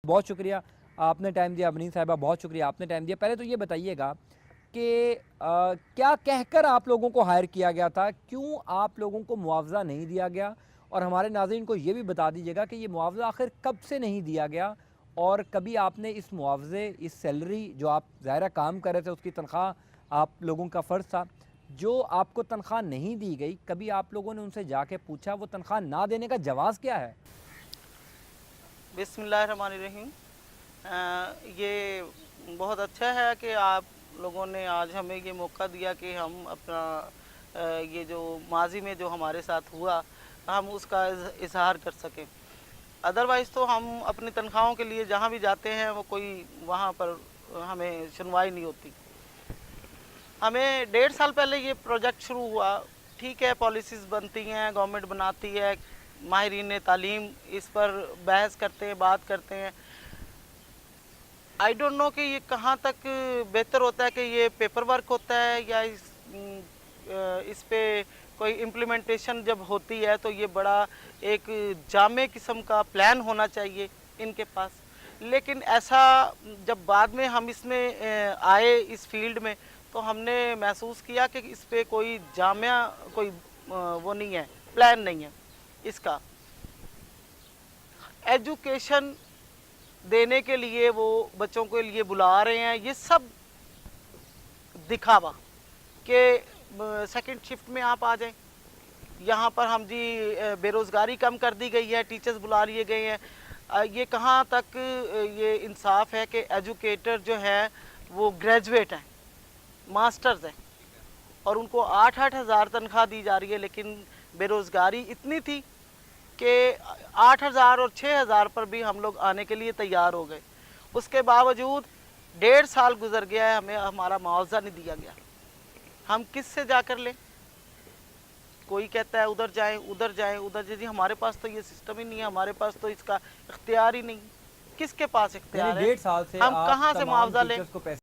بہت شکریہ آپ نے ٹائم دیا، منین صاحبہ بہت شکریہ آپ نے ٹائم دیا. پہلے تو یہ بتائیے گا کہ کیا کہہ کر آپ لوگوں کو ہائر کیا گیا تھا، کیوں آپ لوگوں کو معاوضہ نہیں دیا گیا، اور ہمارے ناظرین کو یہ بھی بتا دیجیے گا کہ یہ معاوضہ آخر کب سے نہیں دیا گیا، اور کبھی آپ نے اس معاوضے، اس سیلری جو آپ ظاہرہ کام کر رہے تھے اس کی تنخواہ آپ لوگوں کا فرض تھا، جو آپ کو تنخواہ نہیں دی گئی، کبھی آپ لوگوں نے ان سے جا کے پوچھا وہ تنخواہ نہ دینے کا جواز کیا ہے؟ بسم اللہ الرحمن الرحیم. یہ بہت اچھا ہے کہ آپ لوگوں نے آج ہمیں یہ موقع دیا کہ ہم اپنا یہ جو ماضی میں جو ہمارے ساتھ ہوا ہم اس کا اظہار کر سکیں. ادروائز تو ہم اپنی تنخواہوں کے لیے جہاں بھی جاتے ہیں وہ کوئی وہاں پر ہمیں سنوائی نہیں ہوتی. ہمیں 1.5 سال پہلے یہ پروجیکٹ شروع ہوا. ٹھیک ہے، پالیسیز بنتی ہیں، گورنمنٹ بناتی ہے، ماہرین تعلیم اس پر بحث کرتے ہیں، بات کرتے ہیں. آئی ڈونٹ نو کہ یہ کہاں تک بہتر ہوتا ہے کہ یہ پیپر ورک ہوتا ہے یا اس پہ کوئی امپلیمنٹیشن جب ہوتی ہے تو یہ بڑا ایک جامع قسم کا پلان ہونا چاہیے ان کے پاس. لیکن ایسا جب بعد میں ہم اس میں آئے اس فیلڈ میں تو ہم نے محسوس کیا کہ اس پہ کوئی جامع کوئی وہ نہیں ہے، پلان نہیں ہے اس کا. ایجوکیشن دینے کے لیے وہ بچوں کے لیے بلا رہے ہیں، یہ سب دکھاوا کہ سیکنڈ شفٹ میں آپ آ جائیں یہاں پر. ہم جی بے روزگاری کم کر دی گئی ہے، ٹیچرز بلا لیے گئے ہیں. یہ کہاں تک یہ انصاف ہے کہ ایجوکیٹر جو ہیں وہ گریجویٹ ہیں، ماسٹرز ہیں، اور ان کو 8-8 ہزار تنخواہ دی جا رہی ہے، لیکن بے روزگاری اتنی تھی کہ 8 ہزار اور 6 ہزار پر بھی ہم لوگ آنے کے لیے تیار ہو گئے. اس کے باوجود 1.5 سال گزر گیا ہے، ہمیں ہمارا معاوضہ نہیں دیا گیا. ہم کس سے جا کر لیں؟ کوئی کہتا ہے ادھر جائیں ادھر جائیں ادھر جائیں. ہمارے پاس تو یہ سسٹم ہی نہیں ہے، ہمارے پاس تو اس کا اختیار ہی نہیں. کس کے پاس یعنی اختیار ہے؟ 1.5 سال سے ہم آپ کہاں سے تمام معاوضہ لیں؟ ٹیچرز کو پیسے